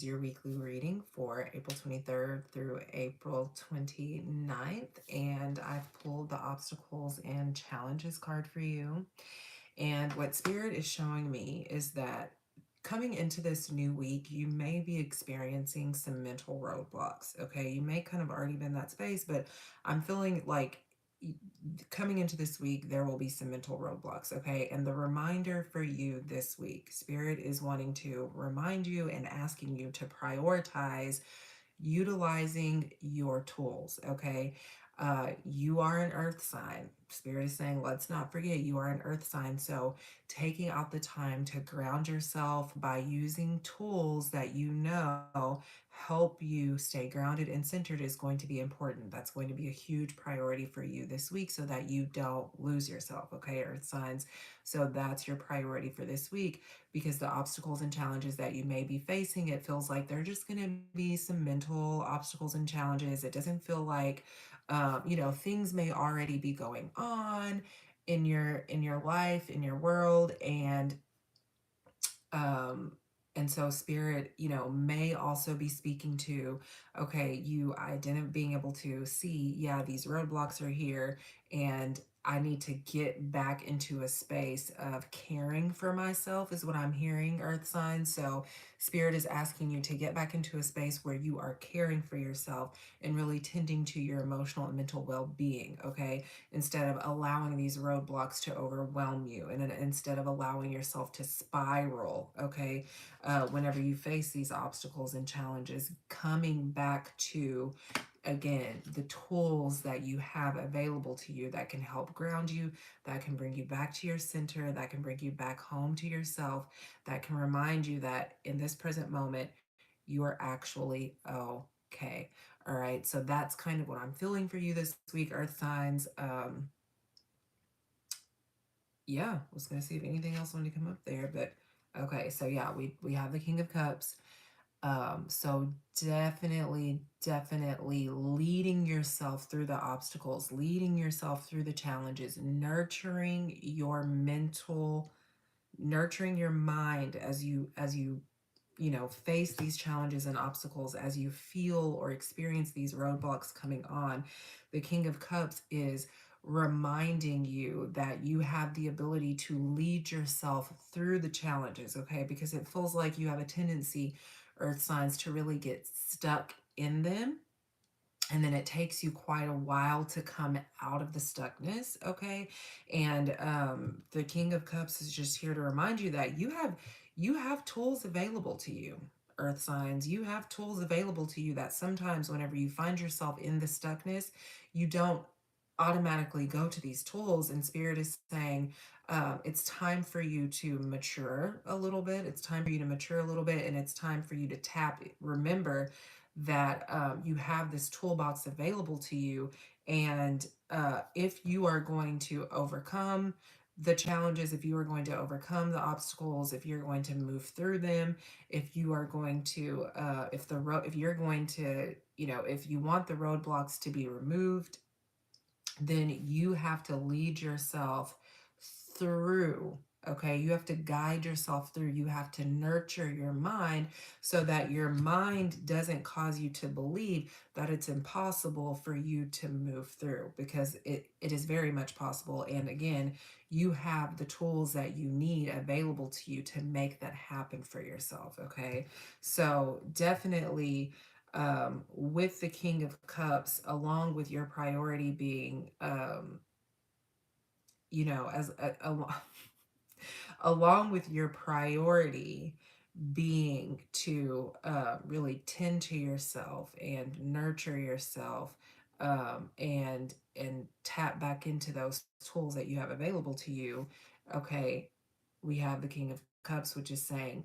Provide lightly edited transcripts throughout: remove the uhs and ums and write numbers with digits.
your weekly reading for April 23rd through April 29th. And I've pulled the obstacles and challenges card for you. And what Spirit is showing me is that coming into this new week, you may be experiencing some mental roadblocks. Okay. You may kind of already been in that space, but I'm feeling like coming into this week, there will be some mental roadblocks. Okay. And the reminder for you this week, Spirit is wanting to remind you and asking you to prioritize utilizing your tools. Okay. You are an earth sign. Spirit is saying, let's not forget you are an earth sign. So, taking out the time to ground yourself by using tools that you know help you stay grounded and centered is going to be important. That's going to be a huge priority for you this week so that you don't lose yourself. Okay, earth signs. So, that's your priority for this week because the obstacles and challenges that you may be facing, it feels like they're just going to be some mental obstacles and challenges. It doesn't feel like, things may already be going on in your life, in your world, um, and so Spirit, may also be speaking to, okay, you identify being able to see, yeah, these roadblocks are here, and I need to get back into a space of caring for myself, is what I'm hearing, Earth signs. So Spirit is asking you to get back into a space where you are caring for yourself and really tending to your emotional and mental well-being, okay? Instead of allowing these roadblocks to overwhelm you, and instead of allowing yourself to spiral, okay, whenever you face these obstacles and challenges, coming back to, again, the tools that you have available to you that can help ground you, that can bring you back to your center, that can bring you back home to yourself, that can remind you that in this present moment, you are actually okay. All right, so that's kind of what I'm feeling for you this week, Earth signs. Yeah, I was gonna see if anything else wanted to come up there, but okay. So yeah, we have the King of Cups. So definitely leading yourself through the obstacles, leading yourself through the challenges, nurturing your mind as you face these challenges and obstacles, as you feel or experience these roadblocks coming on. The King of Cups is reminding you that you have the ability to lead yourself through the challenges, okay? Because it feels like you have a tendency, earth signs, to really get stuck in them, and then it takes you quite a while to come out of the stuckness, okay? And the King of Cups is just here to remind you that you have tools available to you, earth signs. You have tools available to you that sometimes whenever you find yourself in the stuckness, you don't automatically go to these tools. And Spirit is saying, it's time for you to mature a little bit. It's time for you to mature a little bit, and it's time for you to tap. Remember that you have this toolbox available to you. And if you are going to overcome the challenges, if you are going to overcome the obstacles, if you're going to move through them, if you are going to, if you're going to, if you want the roadblocks to be removed, then you have to lead yourself through. Okay, you have to guide yourself through. You have to nurture your mind so that your mind doesn't cause you to believe that it's impossible for you to move through, because it is very much possible. And again, you have the tools that you need available to you to make that happen for yourself. Okay, so definitely, with the King of Cups, along with your priority being, as along with your priority being to really tend to yourself and nurture yourself, and tap back into those tools that you have available to you. Okay, we have the King of Cups, which is saying,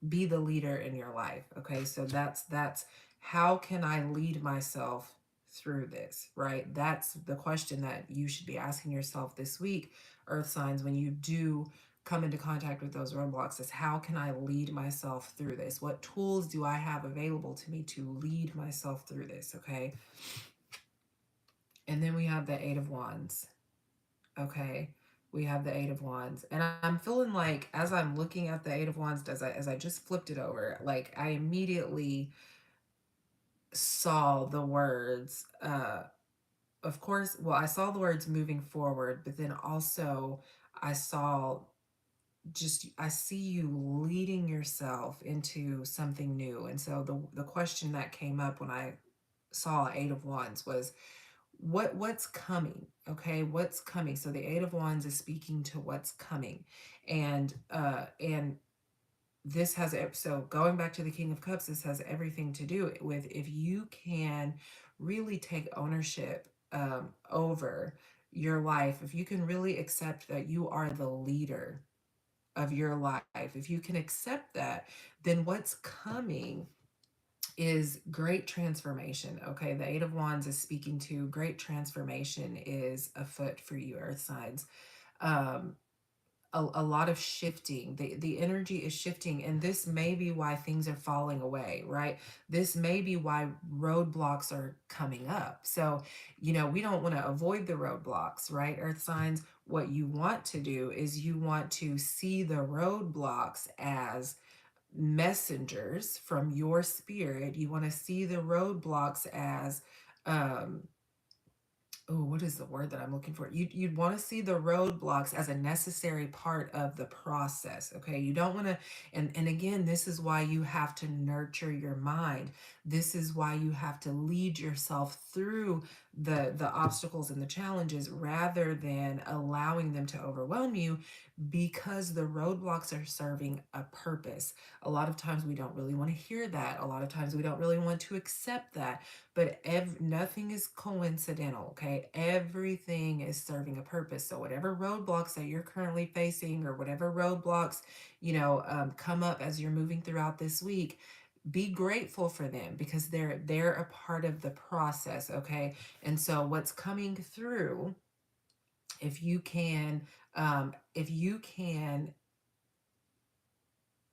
be the leader in your life. Okay, so that's how can I lead myself through this, right? That's the question that you should be asking yourself this week, earth signs, when you do come into contact with those roadblocks, is how can I lead myself through this? What tools do I have available to me to lead myself through this? Okay, and then we have the Eight of Wands. Okay, We have the Eight of Wands. And I'm feeling like as I'm looking at the Eight of Wands, as I just flipped it over, like I immediately saw the words, of course, well, I saw the words moving forward, but then also I saw just I see you leading yourself into something new. And so the question that came up when I saw Eight of Wands was what's coming, okay, what's coming. So the Eight of Wands is speaking to what's coming. And this has, so going back to the King of Cups, this has everything to do with if you can really take ownership over your life, if you can really accept that you are the leader of your life, if you can accept that, then what's coming is great transformation. Okay, the Eight of Wands is speaking to great transformation is afoot for you, Earth signs. Um, a lot of shifting. The energy is shifting, and this may be why things are falling away, right? This may be why roadblocks are coming up. So, we don't want to avoid the roadblocks, right? Earth signs, what you want to do is you want to see the roadblocks as messengers from your spirit. You want to see the roadblocks as um oh, what is the word that I'm looking for? You'd want to see the roadblocks as a necessary part of the process. Okay. You don't want to, and again, this is why you have to nurture your mind. This is why you have to lead yourself through the obstacles and the challenges rather than allowing them to overwhelm you, because the roadblocks are serving a purpose. A lot of times we don't really want to hear that. A lot of times we don't really want to accept that, but nothing is coincidental. Okay, everything is serving a purpose. So whatever roadblocks that you're currently facing, or whatever roadblocks come up as you're moving throughout this week, be grateful for them, because they're a part of the process. Okay, and so what's coming through, if you can if you can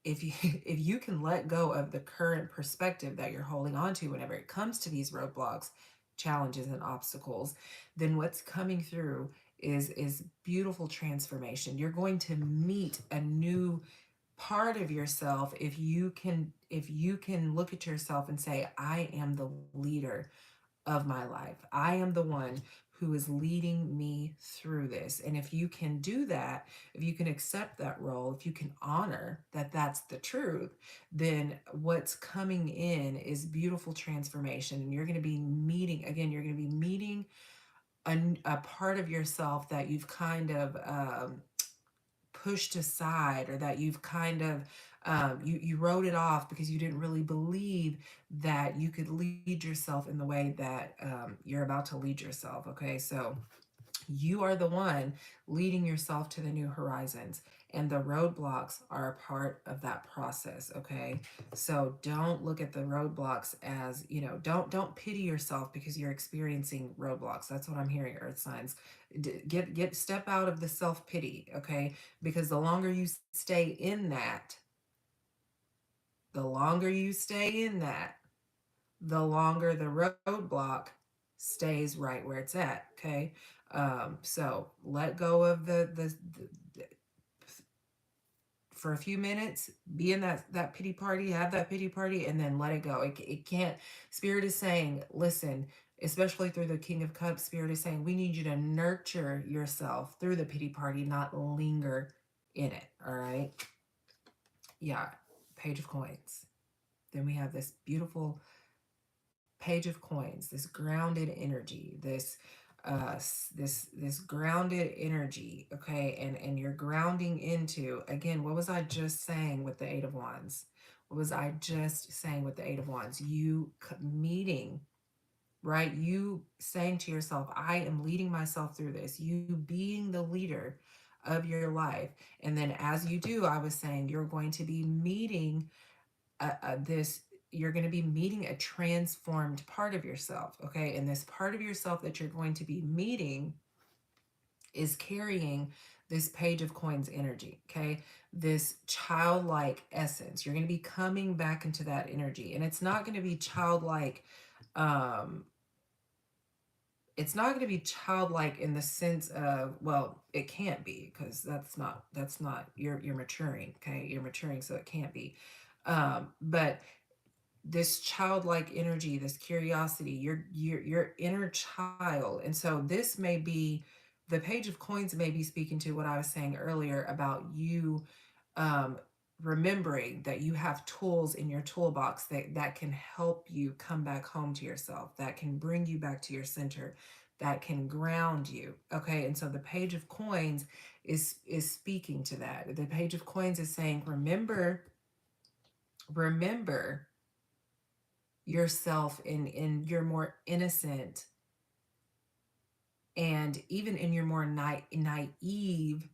if you if you can let go of the current perspective that you're holding on to whenever it comes to these roadblocks, challenges, and obstacles, then what's coming through is beautiful transformation. You're going to meet a new part of yourself if you can look at yourself and say, I am the leader of my life. I am the one who is leading me through this. And if you can do that, if you can accept that role, if you can honor that that's the truth, then what's coming in is beautiful transformation. And you're going to be meeting, again, you're going to be meeting a part of yourself that you've kind of pushed aside, or that you've kind of you wrote it off because you didn't really believe that you could lead yourself in the way that you're about to lead yourself. Okay, so you are the one leading yourself to the new horizons, and the roadblocks are a part of that process. Okay, so don't look at the roadblocks as, don't pity yourself because you're experiencing roadblocks. That's what I'm hearing, Earth signs. Get step out of the self-pity. Okay, because the longer you stay in that, the longer you stay in that, the longer the roadblock stays right where it's at. Okay, so let go of the for a few minutes, be in that pity party, have that pity party, and then let it go. It can't. Spirit is saying, listen, especially through the King of Cups, Spirit is saying, we need you to nurture yourself through the pity party, not linger in it. All right, yeah. Page of Coins. Then we have this beautiful Page of Coins, this grounded energy, this grounded energy. Okay, and you're grounding into, again, what was I just saying with the Eight of Wands? What was I just saying with the Eight of Wands? You meeting, right? You saying to yourself, I am leading myself through this. You being the leader of your life. And then as you do, I was saying, you're going to be meeting this, you're going to be meeting a transformed part of yourself. Okay, and this part of yourself that you're going to be meeting is carrying this Page of Coins energy. Okay, this childlike essence, you're going to be coming back into that energy, and it's not going to be childlike um it's not going to be childlike in the sense of, well, it can't be, because that's not you're maturing, okay? You're maturing, so it can't be. But this childlike energy, this curiosity, your inner child. And so this may be, the Page of Coins may be speaking to what I was saying earlier about you, um, remembering that you have tools in your toolbox that can help you come back home to yourself, that can bring you back to your center, that can ground you. Okay. And so the Page of Coins is speaking to that. The Page of Coins is saying, remember yourself in your more innocent, and even in your more naive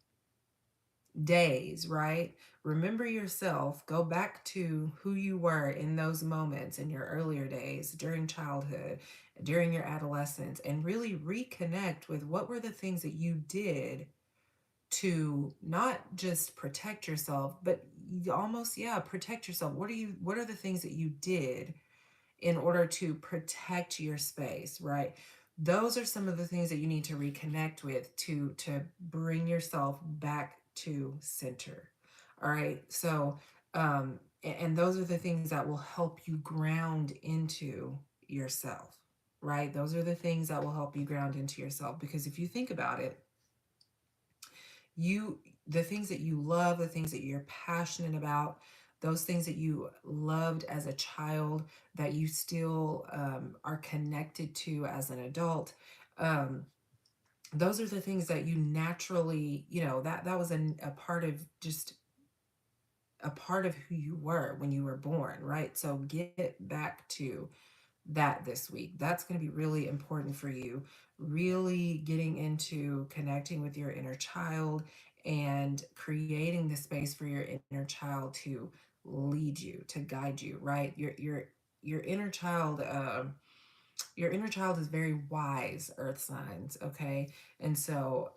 days, right? Remember yourself, go back to who you were in those moments in your earlier days, during childhood, during your adolescence, and really reconnect with what were the things that you did to not just protect yourself, but almost, yeah, protect yourself. What are the things that you did in order to protect your space, right? Those are some of the things that you need to reconnect with to bring yourself back to center. All right. So and those are the things that will help you ground into yourself, right? Those are the things that will help you ground into yourself, because if you think about it, you the things that you love, the things that you're passionate about, those things that you loved as a child, that you still are connected to as an adult, um, those are the things that you naturally, that was a part of, just a part of who you were when you were born, right? So get back to that this week. That's going to be really important for you. Really getting into connecting with your inner child and creating the space for your inner child to lead you, to guide you, right? Your inner child, your inner child is very wise, earth signs, okay? And so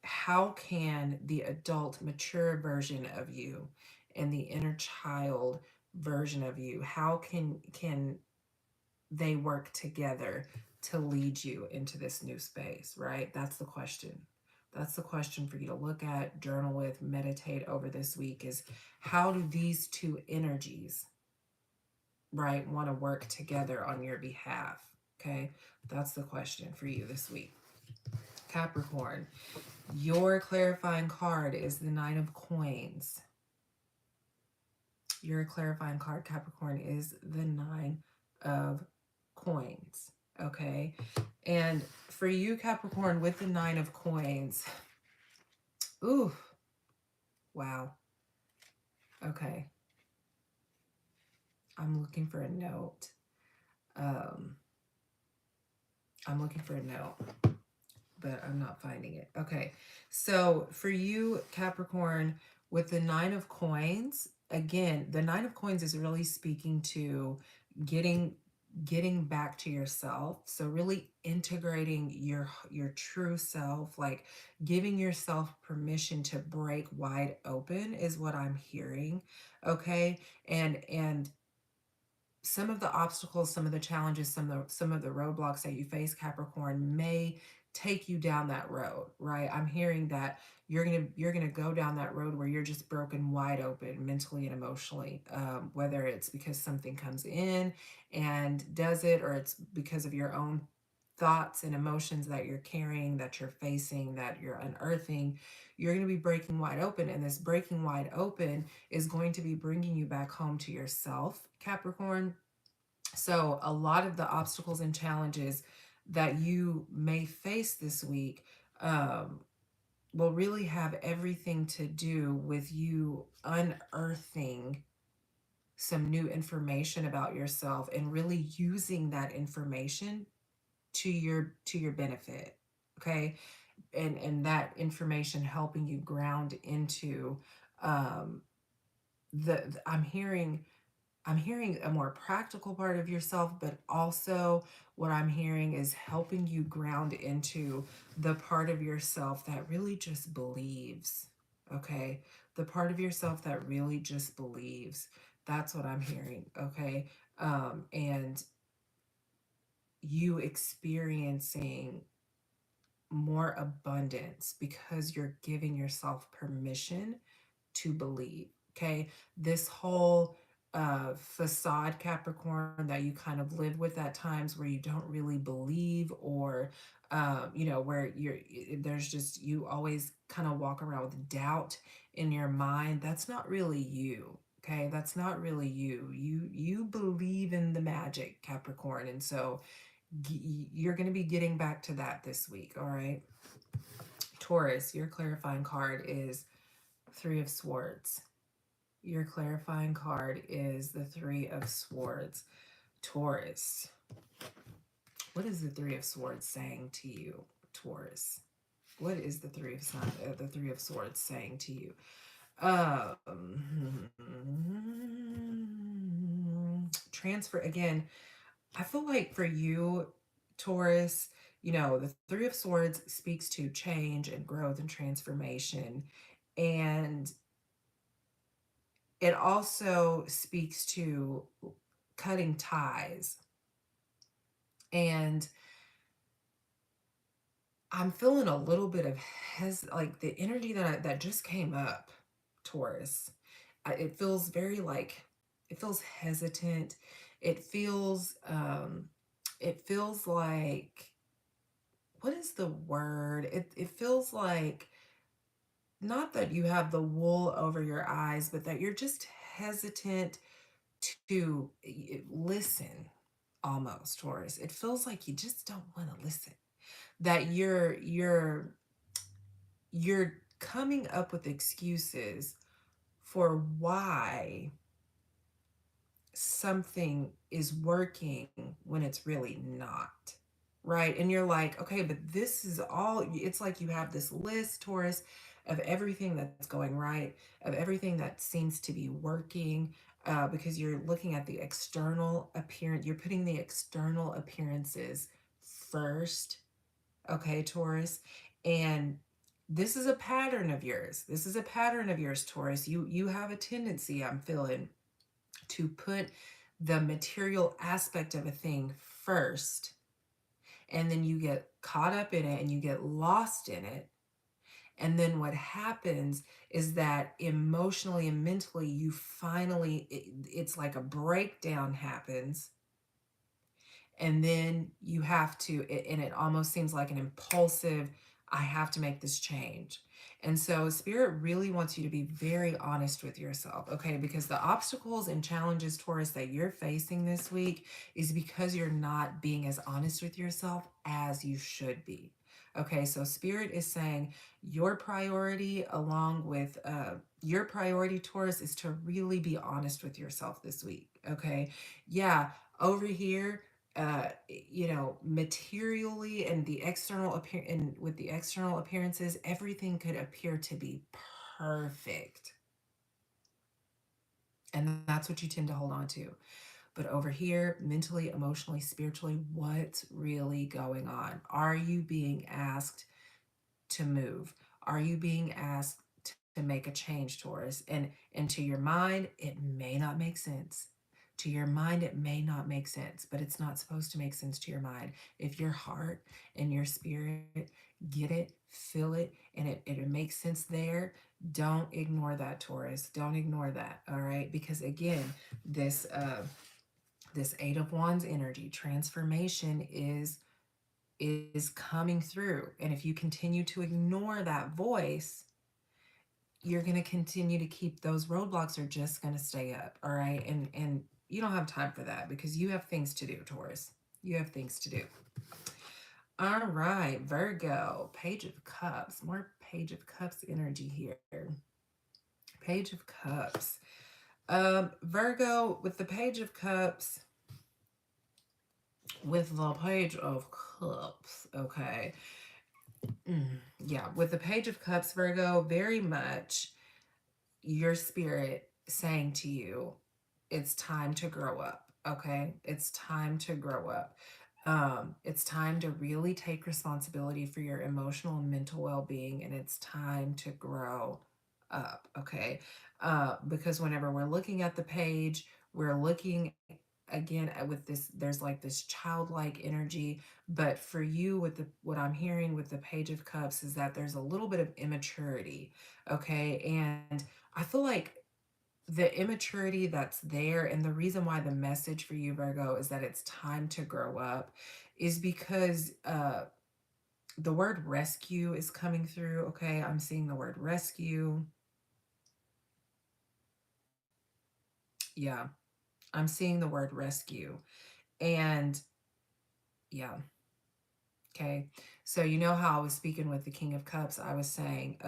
how can the adult mature version of you and the inner child version of you, how can they work together to lead you into this new space, right? That's the question. That's the question for you to look at, journal with, meditate over this week, is how do these two energies, right, want to work together on your behalf? Okay? That's the question for you this week. Capricorn, your clarifying card is the Nine of Coins. Your clarifying card, Capricorn, is the Nine of Coins. Okay. And for you, Capricorn, with the Nine of Coins, ooh, wow. Okay. I'm looking for a note. Um, I'm looking for a note, but I'm not finding it. Okay. So for you, Capricorn, with the Nine of Coins, again, the Nine of Coins is really speaking to getting getting back to yourself. So really integrating your true self, like giving yourself permission to break wide open is what I'm hearing. Okay? And some of the obstacles, some of the challenges, some of the roadblocks that you face, Capricorn, may take you down that road, right? I'm hearing that you're gonna go down that road where you're just broken wide open mentally and emotionally, whether it's because something comes in and does it, or it's because of your own thoughts and emotions that you're carrying, that you're facing, that you're unearthing. You're going to be breaking wide open, and this breaking wide open is going to be bringing you back home to yourself, Capricorn. So, a lot of the obstacles and challenges that you may face this week um, will really have everything to do with you unearthing some new information about yourself and really using that information to your benefit. Okay. And that information helping you ground into um I'm hearing a more practical part of yourself, but also what I'm hearing is helping you ground into the part of yourself that really just believes. Okay? The part of yourself that really just believes. That's what I'm hearing. Okay? And you experiencing more abundance because you're giving yourself permission to believe. Okay. This whole facade Capricorn that you kind of live with at times where you don't really believe, or where there's just, you always kind of walk around with doubt in your mind. That's not really you. Okay, that's not really you. You believe in the magic, Capricorn, and so you're going to be getting back to that this week. All right. Taurus, your clarifying card is Three of Swords. Your clarifying card is the Three of Swords. Taurus, what is the Three of Swords saying to you, Taurus? What is the Three of Swords saying to you? Transfer again. I feel like for you, Taurus, the Three of Swords speaks to change and growth and transformation. And it also speaks to cutting ties. And I'm feeling a little bit of like the energy that just came up, Taurus. It feels very like, it feels hesitant. It feels like, what is the word? It feels like, not that you have the wool over your eyes, but that you're just hesitant to listen, almost, Taurus. It feels like you just don't want to listen. That you're coming up with excuses for why something is working when it's really not. Right? And you're like, okay, but this is all, it's like you have this list, Taurus, of everything that's going right, of everything that seems to be working, because you're looking at the external appearance, you're putting the external appearances first. Okay, Taurus. And this is a pattern of yours. This is a pattern of yours, Taurus. You have a tendency, I'm feeling, to put the material aspect of a thing first, and then you get caught up in it and you get lost in it. And then what happens is that emotionally and mentally, you finally, it's like a breakdown happens. And then you have to, and it almost seems like an impulsive, I have to make this change. And so Spirit really wants you to be very honest with yourself, okay? Because the obstacles and challenges, Taurus, that you're facing this week is because you're not being as honest with yourself as you should be. Okay, so Spirit is saying your priority, along with your priority, Taurus, is to really be honest with yourself this week. Okay, yeah, over here, materially and the external appear and with the external appearances, everything could appear to be perfect. And that's what you tend to hold on to. But over here, mentally, emotionally, spiritually, what's really going on? Are you being asked to move? Are you being asked to make a change, Taurus? And to your mind, it may not make sense. To your mind, it may not make sense, but it's not supposed to make sense to your mind. If your heart and your spirit get it, feel it, and it makes sense there, don't ignore that, Taurus. Don't ignore that, all right? Because again, this Eight of Wands energy, transformation is coming through. And if you continue to ignore that voice, you're going to continue to keep those roadblocks are just going to stay up. All right. And you don't have time for that because you have things to do, Taurus. You have things to do. All right, Virgo, Page of Cups. More Page of Cups energy here. Page of Cups. Virgo, with the Page of Cups, okay. Yeah, with the Page of Cups, Virgo, very much your spirit saying to you, it's time to grow up. Okay, it's time to grow up. It's time to really take responsibility for your emotional and mental well-being, and it's time to grow up. Okay, because whenever we're looking at the page, we're looking again, with this, there's like this childlike energy. But for you, with the what I'm hearing with the Page of Cups is that there's a little bit of immaturity. Okay. And I feel like the immaturity that's there, and the reason why the message for you, Virgo, is that it's time to grow up, is because the word rescue is coming through. Okay. I'm seeing the word rescue. Yeah. I'm seeing the word rescue. And yeah. Okay. So you know how I was speaking with the King of Cups, I was saying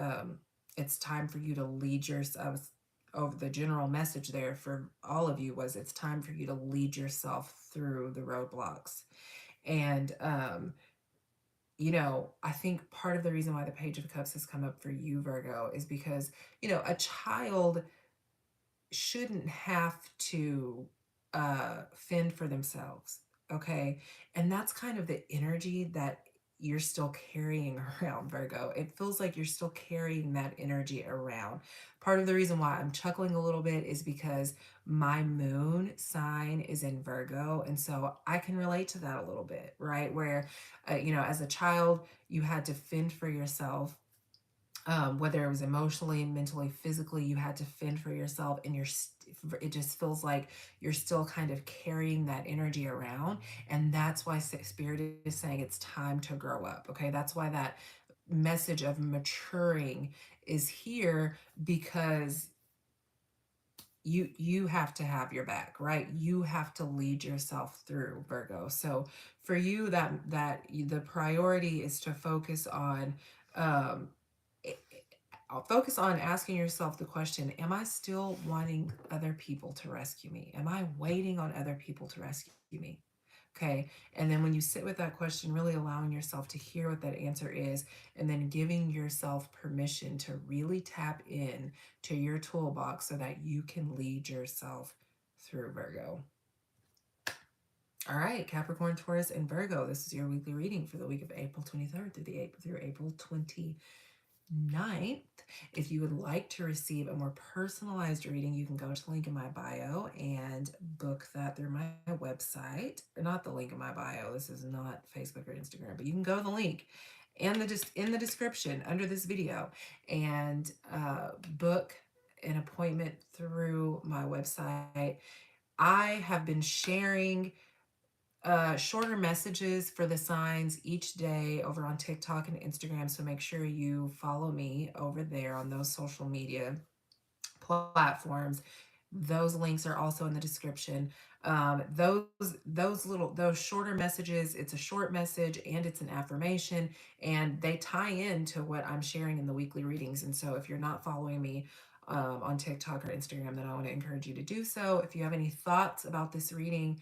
it's time for you to lead your I was over the general message there for all of you was it's time for you to lead yourself through the roadblocks. And I think part of the reason why the Page of Cups has come up for you, Virgo, is because, a child shouldn't have to fend for themselves. Okay. And that's kind of the energy that you're still carrying around, Virgo. It feels like you're still carrying that energy around. Part of the reason why I'm chuckling a little bit is because my moon sign is in Virgo. And so I can relate to that a little bit, right? Where, as a child, you had to fend for yourself, whether it was emotionally, mentally, physically, you had to fend for yourself, and it just feels like you're still kind of carrying that energy around. And that's why Spirit is saying it's time to grow up. Okay. That's why that message of maturing is here, because you have to have your back, right? You have to lead yourself through, Virgo. So for you, the priority is to focus on um I'll focus on asking yourself the question, am I still wanting other people to rescue me? Am I waiting on other people to rescue me? Okay. And then when you sit with that question, really allowing yourself to hear what that answer is, and then giving yourself permission to really tap in to your toolbox so that you can lead yourself through, Virgo. All right, Capricorn, Taurus, and Virgo. This is your weekly reading for the week of April 23rd through April 29th. If you would like to receive a more personalized reading, you can go to the link in my bio and book that through my website. Not the link in my bio. This is not Facebook or Instagram, but you can go to the link and just in the description under this video and book an appointment through my website. I have been sharing shorter messages for the signs each day over on TikTok and Instagram. So make sure you follow me over there on those social media platforms. Those links are also in the description. Those shorter messages, it's a short message and it's an affirmation, and they tie into what I'm sharing in the weekly readings. And so if you're not following me on TikTok or Instagram, then I want to encourage you to do so. If you have any thoughts about this reading,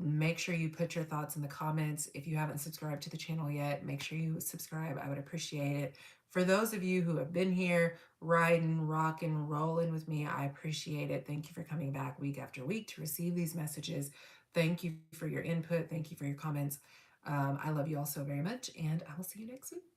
make sure you put your thoughts in the comments. If you haven't subscribed to the channel yet, make sure you subscribe. I would appreciate it. For those of you who have been here, riding, rocking, rolling with me, I appreciate it. Thank you for coming back week after week to receive these messages. Thank you for your input. Thank you for your comments. I love you all so very much, and I will see you next week.